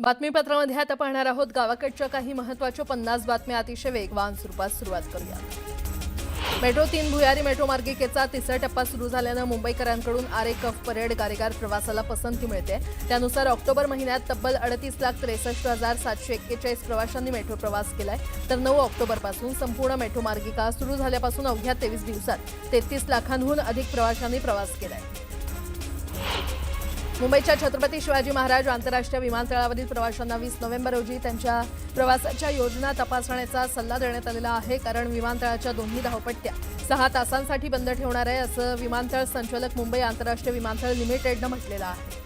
बातमीपत्रामध्ये आता पाहणार आहोत गावाकडच्या काही महत्त्वाच्या 50 बातम्या अतिशय वेगवान स्वरूपात सुरुवात करूया। मेट्रो 3 भुयारी मेट्रो मार्गिकेचा तिसरा टप्पा सुरू झाल्यानं मुंबईकरांकडून आरे कफ परेड गारेगार प्रवासाला पसंती मिळते। त्यानुसार ऑक्टोबर महिन्यात तब्बल 38,63,741 प्रवाशांनी मेट्रो प्रवास केलाय, तर 9 ऑक्टोबरपासून संपूर्ण मेट्रो मार्गिका सुरू झाल्यापासून अवघ्या 23 दिवसात 33 लाखांहून अधिक प्रवाशांनी प्रवास केलाय। मुंबईच्या छत्रपती शिवाजी महाराज आंतरराष्ट्रीय विमानतळावरील प्रवाशांना 20 नोव्हेंबर रोजी त्यांच्या प्रवासाच्या योजना तपासण्याचा सल्ला देण्यात आलेला आहे, कारण विमानतळाच्या दोन्ही धावपट्ट्या 6 तासांसाठी बंद ठेवणार आहे, असं विमानतळ संचालक मुंबई आंतरराष्ट्रीय विमानतळ लिमिटेडनं म्हटलेलं आहे।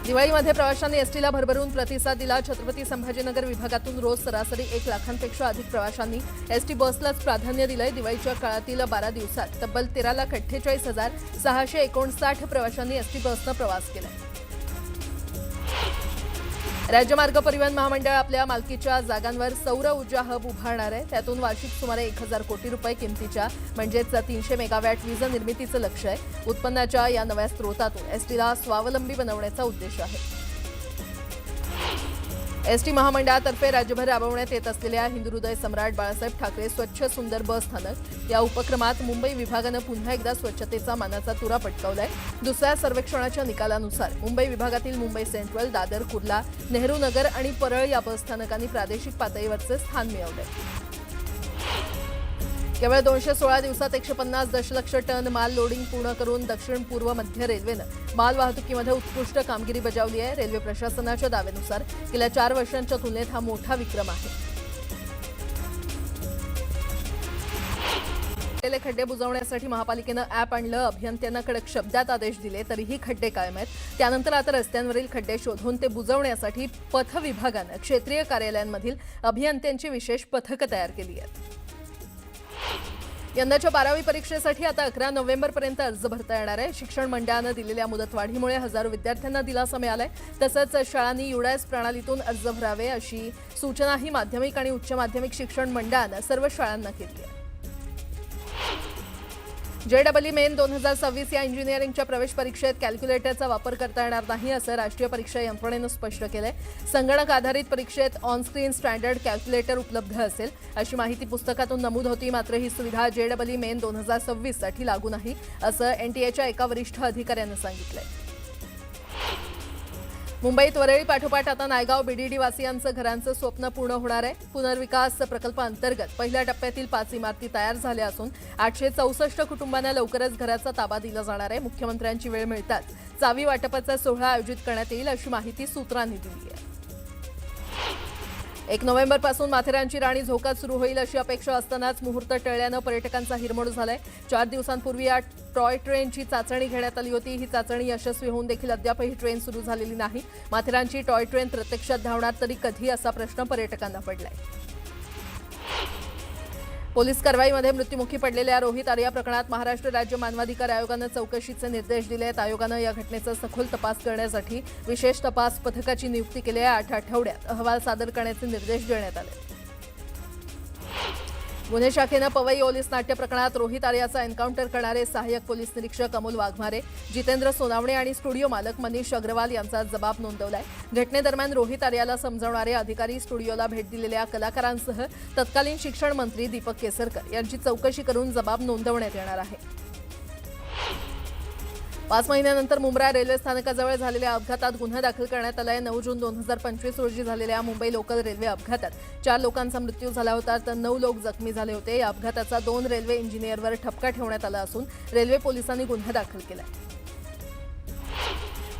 दिवाळीमध्ये प्रवाशांनी एसटीला भरभरून प्रतिसाद दिला। छत्रपती संभाजीनगर विभागातून रोज सरासरी 1 लाखांपेक्षा अधिक प्रवाशांनी एसटी बसलाच प्राधान्य दिलंय। दिवाळीच्या काळातील 12 दिवसात तब्बल 13,48,659 प्रवाशांनी एसटी बसनं प्रवास केलाय। राज्य मार्ग परिवहन महामंडळ आपल्या मालकीच्या जागांवर सौर ऊर्जा हब उभारणार आहे। त्यातून वार्षिक सुमारे 1,000 कोटी रुपये किमतीच्या म्हणजेच 300 मेगावॅट वीज निर्मितीचं लक्ष्य आहे। उत्पन्नाच्या या नव्या स्रोतातून एसटीला स्वावलंबी बनवण्याचा उद्देश आहे। एसटी महामंडळातर्फे राज्यभर राबवण्यात येत असलेल्या हिंदुहृदय सम्राट बाळासाहेब ठाकरे स्वच्छ सुंदर बस स्थानक या उपक्रमात मुंबई विभागानं पुन्हा एकदा स्वच्छतेचा मानाचा तुरा पटकावलाय। दुसऱ्या सर्वेक्षणाच्या निकालानुसार मुंबई विभागातील मुंबई सेंट्रल, दादर, कुर्ला, नेहरू नगर आणि परळ या बस स्थानकांनी प्रादेशिक पातळीवरचे स्थान मिळवले। केवळ 216 दिवसात 150 दशलक्ष टन माल लोडिंग पूर्ण करून दक्षिण पूर्व मध्य रेल्वेनं माल वाहतुकीमध्ये उत्कृष्ट कामगिरी बजावली आहे। रेल्वे प्रशासनाच्या दाव्यानुसार गेल्या 4 वर्षांच्या तुलनेत हा मोठा विक्रम आहे। खड्डे बुजवण्यासाठी महापालिकेनं ॲप आणलं। अभियंत्यांना कडक शब्दात आदेश दिले, तरीही खड्डे कायम आहेत। त्यानंतर आता रस्त्यांवरील खड्डे शोधून ते बुजवण्यासाठी पथ विभागानं क्षेत्रीय कार्यालयांमधील अभियंत्यांची विशेष पथकं तयार केली आहेत। यंदाच्या 12वी परीक्षेसाठी आता 11 नोव्हेंबरपर्यंत अर्ज भरता येणार आहे। शिक्षण मंडळानं दिलेल्या मुदतवाढीमुळे हजारो विद्यार्थ्यांना दिलासा मिळालाय। तसंच शाळांनी युडाएस प्रणालीतून अर्ज भरावे अशी सूचनाही माध्यमिक आणि उच्च माध्यमिक शिक्षण मंडळानं सर्व शाळांना केली आहे। JEE मेन 2026 या इंजिनिअरिंगच्या प्रवेश परीक्षेत कॅल्क्युलेटरचा वापर करता येणार नाही, असं राष्ट्रीय परीक्षा यंत्रणेनं स्पष्ट केलंय। संगणक आधारित परीक्षेत ऑन स्क्रीन स्टँडर्ड कॅल्क्युलेटर उपलब्ध असेल अशी माहिती पुस्तकातून नमूद होती, मात्र ही सुविधा JEE मेन 2026 साठी लागू नाही, असं NTAच्या एका वरिष्ठ अधिकाऱ्यानं सांगितलंय। मुंबईत वरळी पाठोपाठ आता नायगाव BDD वासियांचं घरांचं स्वप्न पूर्ण होणार आहे। पुनर्विकास प्रकल्पाअंतर्गत पहिल्या टप्प्यातील 5 इमारती तयार झाल्या असून 864 कुटुंबांना लवकरच घराचा ताबा दिला जाणार आहे। मुख्यमंत्र्यांची वेळ मिळताच चावी वाटपाचा सोहळा आयोजित करण्यात येईल अशी माहिती सूत्रांनी दिली आहे। 1 नोव्हेंबरपासून माथेरानची राणी झोकात सुरू होईल अशी अपेक्षा असतानाच मुहूर्त टळल्यानं पर्यटकांचा हिरमोड झालाय। 4 दिवसांपूर्वी या टॉय ट्रेनची चाचणी घेण्यात आली होती। ही चाचणी यशस्वी होऊन देखील अद्यापही ट्रेन सुरू झालेली नाही। माथेरानची टॉय ट्रेन प्रत्यक्षात धावणार तरी कधी, असा प्रश्न पर्यटकांना पडलाय। पोलीस कारवाईमध्ये मृत्युमुखी पडलेल्या रोहित आर्या प्रकरणात महाराष्ट्र राज्य मानवाधिकार आयोगानं चौकशीचे निर्देश दिले आहेत। आयोगानं या घटनेचा सखोल तपास करण्यासाठी विशेष तपास पथकाची नियुक्ती केली आहे। 8 आठवड्यात अहवाल सादर करण्याचे निर्देश देण्यात आले। गुन्हे शाखेनं पवई ओलीस नाट्य प्रकरणात रोहित आर्याचा एन्काउंटर करणारे सहाय्यक पोलीस निरीक्षक अमोल वाघमारे, जितेंद्र सोनावणे आणि स्टुडिओ मालक मनीष अग्रवाल यांचा जबाब नोंदवलाय। घटनेदरम्यान रोहित आर्याला समजावणारे अधिकारी, स्टुडिओला भेट दिलेल्या कलाकारांसह तत्कालीन शिक्षण मंत्री दीपक केसरकर यांची चौकशी करून जबाब नोंदवण्यात येणार आहे। 5 महिन्यानंतर मुंब्रा रेल्वे स्थानकाजवळ झालेल्या अपघातात गुन्हा दाखल करण्यात आलाय। 9 जून 2025 रोजी झालेल्या मुंबई लोकल रेल्वे अपघातात 4 लोकांचा मृत्यू झाला होता, तर 9 लोक जखमी झाले होते। या अपघाताचा 2 रेल्वे इंजिनियरवर ठपका ठेवण्यात आला असून रेल्वे पोलिसांनी गुन्हा दाखल केलाय।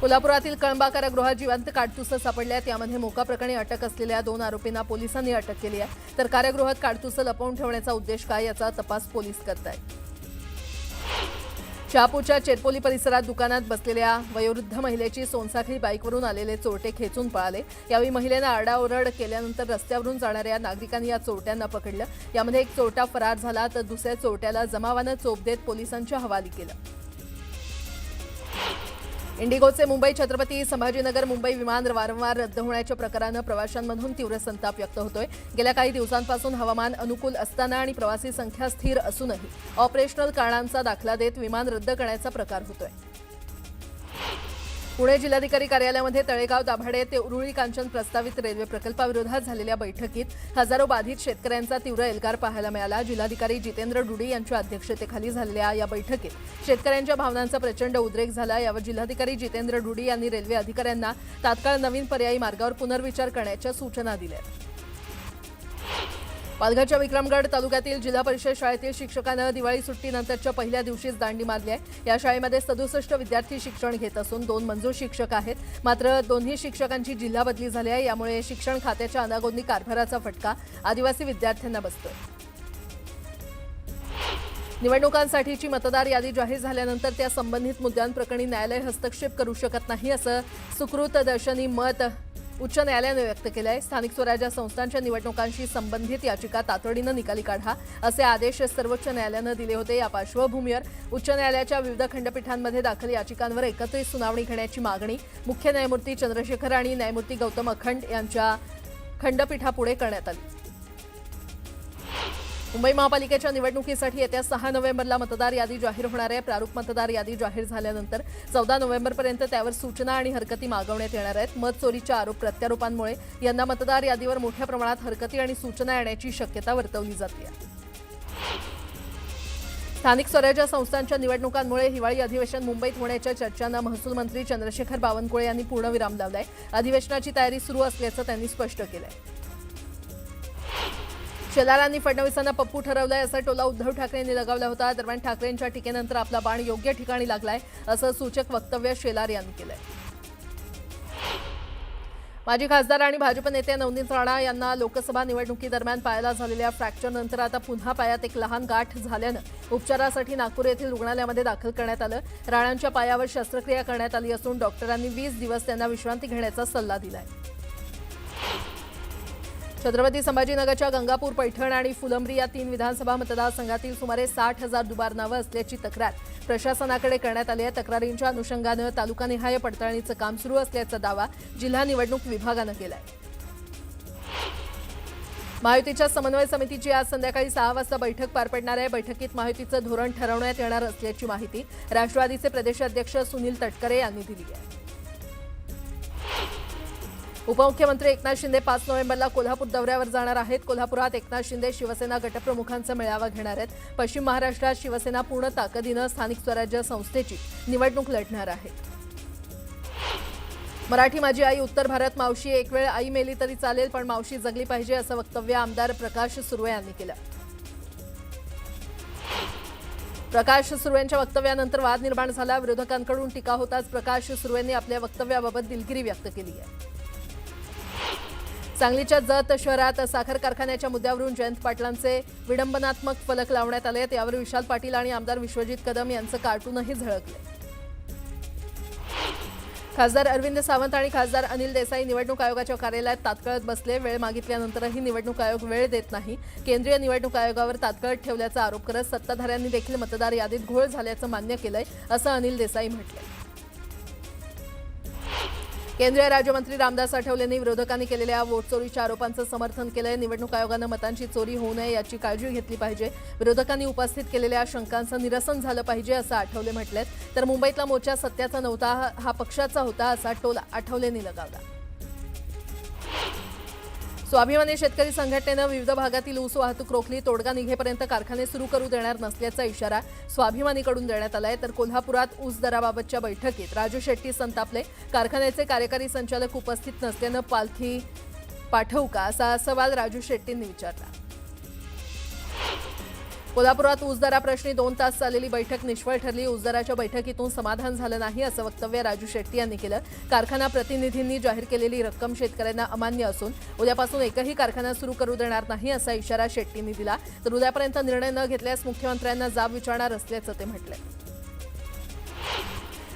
कोल्हापुरातील कळंबा कारागृहात जिवंत काडतुसं सापडल्यात। यामध्ये मोका प्रकरणी अटक असलेल्या 2 आरोपींना पोलिसांनी अटक केली आहे, तर कारागृहात काडतुसं लपवून ठेवण्याचा उद्देश काय याचा तपास पोलीस करतायत। शहापूरच्या चेरपोली परिसरात दुकानात बसलेल्या वयोवृद्ध महिलेची सोनसाखळी बाईकवरून आलेले चोरटे खेचून पळाले। यावेळी महिलेनं आरडाओरड केल्यानंतर रस्त्यावरून जाणाऱ्या नागरिकांनी या चोरट्यांना पकडलं। यामध्ये एक चोरटा फरार झाला, तर दुसऱ्या चोरट्याला जमावानं चोप देत पोलिसांच्या हवाली केलं। इंडिगोचे मुंबई छत्रपती संभाजीनगर मुंबई विमान वारंवार रद्द होण्याच्या प्रकारानं प्रवाशांमधून तीव्र संताप व्यक्त होतोय। गेल्या काही दिवसांपासून हवामान अनुकूल असताना आणि प्रवासी संख्या स्थिर असूनही ऑपरेशनल कारणांचा दाखला देत विमान रद्द करण्याचा प्रकार होतोय। पुणे जिल्हाधिकारी कार्यालयामध्ये तळेगाव दाभाडे ते उरुळी कांचन प्रस्तावित रेल्वे प्रकल्पाविरोधात झालेल्या बैठकीत हजारो बाधित शेतकऱ्यांचा तीव्र एल्गार पाहायला मिळाला। जिल्हाधिकारी जितेंद्र डुडी यांच्या अध्यक्षतेखाली झालेल्या या बैठकीत शेतकऱ्यांच्या भावनांचा प्रचंड उद्रेक झाला। यावर जिल्हाधिकारी जितेंद्र डुडी यांनी रेल्वे अधिकाऱ्यांना तात्काळ नवीन पर्यायी मार्गावर पुनर्विचार करण्याच्या सूचना दिल्या। पालघरच्या विक्रमगड तालुक्यातील जिल्हा परिषद शाळेतील शिक्षकांना दिवाळी सुट्टीनंतरच्या पहिल्या दिवशीच दांडी मारली आहे। या शाळेमध्ये 67 विद्यार्थी शिक्षण घेत असून 2 मंजूर शिक्षक आहेत, मात्र दोन्ही शिक्षकांची जिल्हा बदली झाली आहे। यामुळे शिक्षण खात्याच्या अनागोंदी कारभाराचा फटका आदिवासी विद्यार्थ्यांना बसतोय। निवडणुकांसाठीची मतदार यादी जाहीर झाल्यानंतर त्या संबंधित मुद्द्यांप्रकरणी न्यायालय हस्तक्षेप करू शकत नाही असं सुकृतदर्शनी मत उच्च न्यायालयाने व्यक्त केलं आहे। स्थानिक स्वराज्य संस्थांच्या निवडणुकांशी संबंधित याचिका तातडीनं निकाली काढा असे आदेश सर्वोच्च न्यायालयानं दिले होते। या पार्श्वभूमीवर उच्च न्यायालयाच्या विविध खंडपीठांमध्ये दाखल याचिकांवर एकत्रित सुनावणी घेण्याची मागणी मुख्य न्यायमूर्ती चंद्रशेखर आणि न्यायमूर्ती गौतम अखंड यांच्या खंडपीठापुढे करण्यात आली। मुंबई महापालिकेच्या निवडणुकीसाठी येत्या 6 नोव्हेंबरला मतदार यादी जाहीर होणार आहे। प्रारूप मतदार यादी जाहीर झाल्यानंतर 14 नोव्हेंबरपर्यंत त्यावर सूचना आणि हरकती मागवण्यात येणार आहेत। मत चोरीच्या आरोप प्रत्यारोपांमुळे यंदा मतदार यादीवर मोठ्या प्रमाणात हरकती आणि सूचना येण्याची शक्यता वर्तवली जाते। स्थानिक स्वराज्य संस्थांच्या निवडणुकांमुळे हिवाळी अधिवेशन मुंबईत होण्याच्या चर्चांना महसूल मंत्री चंद्रशेखर बावनकुळे यांनी पूर्णविराम लावलाय। अधिवेशनाची तयारी सुरू असल्याचं त्यांनी स्पष्ट केलंय। शेलारांनी फडणवीसांना पप्पू ठरवलंय असा टोला उद्धव ठाकरेंनी लगावला होता। दरम्यान ठाकरेंच्या टीकेनंतर आपला बाण योग्य ठिकाणी लागलाय असं सूचक वक्तव्य शेलार यांनी केलंय। माजी खासदार आणि भाजप नेते नवनीत राणा यांना लोकसभा निवडणुकीदरम्यान पायाला झालेल्या फ्रॅक्चरनंतर आता पुन्हा पायात एक लहान गाठ झाल्यानं उपचारासाठी नागपूर येथील रुग्णालयामध्ये दाखल करण्यात आलं। राणांच्या पायावर शस्त्रक्रिया करण्यात आली असून डॉक्टरांनी 20 दिवस त्यांना विश्रांती घेण्याचा सल्ला दिलाय। छत्रपती संभाजीनगरच्या गंगापूर, पैठण आणि फुलंब्री या 3 विधानसभा मतदारसंघातील सुमारे 60,000 दुबार नावं असल्याची तक्रार प्रशासनाकडे करण्यात आली आहे। तक्रारींच्या अनुषंगानं तालुकानिहाय पडताळणीचं काम सुरू असल्याचा दावा जिल्हा निवडणूक विभागानं केलाय। महायुतीच्या समन्वय समितीची आज संध्याकाळी 6 वाजता बैठक पार पडणार आहे। बैठकीत महायुतीचं धोरण ठरवण्यात येणार असल्याची माहिती राष्ट्रवादीचे प्रदेशाध्यक्ष सुनील तटकरे यांनी दिली आहे। उपमुख्यमंत्री एकनाथ शिंदे 5 नोव्हेंबरला कोल्हापूर दौऱ्यावर जाणार आहेत। कोल्हापुरात एकनाथ शिंदे शिवसेना गटप्रमुखांचा मेळावा घेणार आहेत। पश्चिम महाराष्ट्रात शिवसेना पूर्ण ताकदीनं स्थानिक स्वराज्य संस्थेची निवडणूक लढणार आहे। मराठी माझी आई उत्तर भारत मावशी, एक वेळ आई मेली तरी चालेल पण मावशी जगली पाहिजे असं वक्तव्य आमदार प्रकाश सुर्वे यांनी केलं। प्रकाश सुर्वेंच्या वक्तव्यानंतर वाद निर्माण झाला। विरोधकांकडून टीका होताच प्रकाश सुर्वेंनी आपल्या वक्तव्याबाबत दिलगिरी व्यक्त केली आहे। सांगलीच्या जत शहरात साखर कारखान्याच्या मुद्द्यावरून जयंत पाटलांचे विडंबनात्मक फलक लावण्यात आले। यावर विशाल पाटील आणि आमदार विश्वजित कदम यांचं कार्टूनही झळकले। खासदार अरविंद सावंत आणि खासदार अनिल देसाई निवडणूक आयोगाच्या कार्यालयात तात्काळत बसले। वेळ मागितल्यानंतरही निवडणूक आयोग वेळ देत नाही। केंद्रीय निवडणूक आयोगावर तात्काळत ठेवल्याचा आरोप करत सत्ताधाऱ्यांनी देखील मतदार यादीत घोळ झाल्याचं मान्य केलंय असं अनिल देसाई म्हटलंय। केंद्रीय राज्यमंत्री रामदास आठवलेंनी विरोधकांनी केलेल्या वोट चोरीच्या आरोपांचं समर्थन केलंय। निवडणूक आयोगानं मतांची चोरी होऊ नये याची काळजी घेतली पाहिजे। विरोधकांनी उपस्थित केलेल्या शंकांचं निरसन झालं पाहिजे असं आठवले म्हटलेत। तर मुंबईतला मोर्चा सत्याचा नव्हता, हा पक्षाचा होता असा टोला आठवलेंनी लगावला। स्वाभिमानी शेतकरी संघटनेनं विविध भागातील ऊस वाहतूक रोखली। तोडगा निघेपर्यंत कारखाने सुरू करू देणार नसल्याचा इशारा स्वाभिमानीकडून देण्यात आलाय। तर कोल्हापुरात ऊस दराबाबतच्या बैठकीत राजू शेट्टी संतापले। कारखान्याचे कार्यकारी संचालक उपस्थित नसल्यानं पालखी पाठवू का असा सवाल राजू शेट्टींनी विचारला। कोल्हापुरात ऊस दराप्रश्नी 2 तास चाललेली बैठक निष्फळ ठरली। ऊस दराच्या बैठकीतून समाधान झालं नाही असं वक्तव्य राजू शेट्टी यांनी केलं। कारखाना प्रतिनिधींनी जाहीर केलेली रक्कम शेतकऱ्यांना अमान्य असून उद्यापासून एकही कारखाना सुरू करू देणार नाही असा इशारा शेट्टींनी दिला। तर उद्यापर्यंत निर्णय न घेतल्यास मुख्यमंत्र्यांना जाब विचारणार असल्याचं ते म्हटलंय।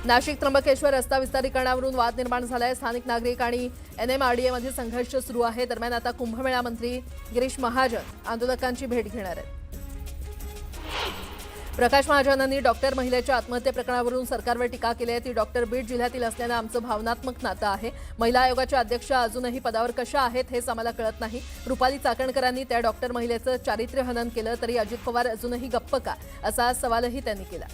नाशिक त्र्यंबकेश्वर रस्ता विस्तारीकरणावरून वाद निर्माण झालाय। स्थानिक नागरिक आणि NMRDAमध्ये संघर्ष सुरू आहे। दरम्यान आता कुंभमेळा मंत्री गिरीश महाजन आंदोलकांची भेट घेणार आहेत। प्रकाश महाजनांनी डॉक्टर महिलेच्या आत्महत्ये प्रकरणावरून सरकारवर टीका केली आहे। ती डॉक्टर बीड जिल्ह्यातील असल्यानं आमचं भावनात्मक नातं आहे। महिला आयोगाच्या अध्यक्षा अजूनही पदावर कशा आहेत हेच आम्हाला कळत नाही। रुपाली चाकणकरांनी त्या डॉक्टर महिलेचं चारित्र्य हनन केलं तरी अजित पवार अजूनही गप्प का असा सवालही त्यांनी केला।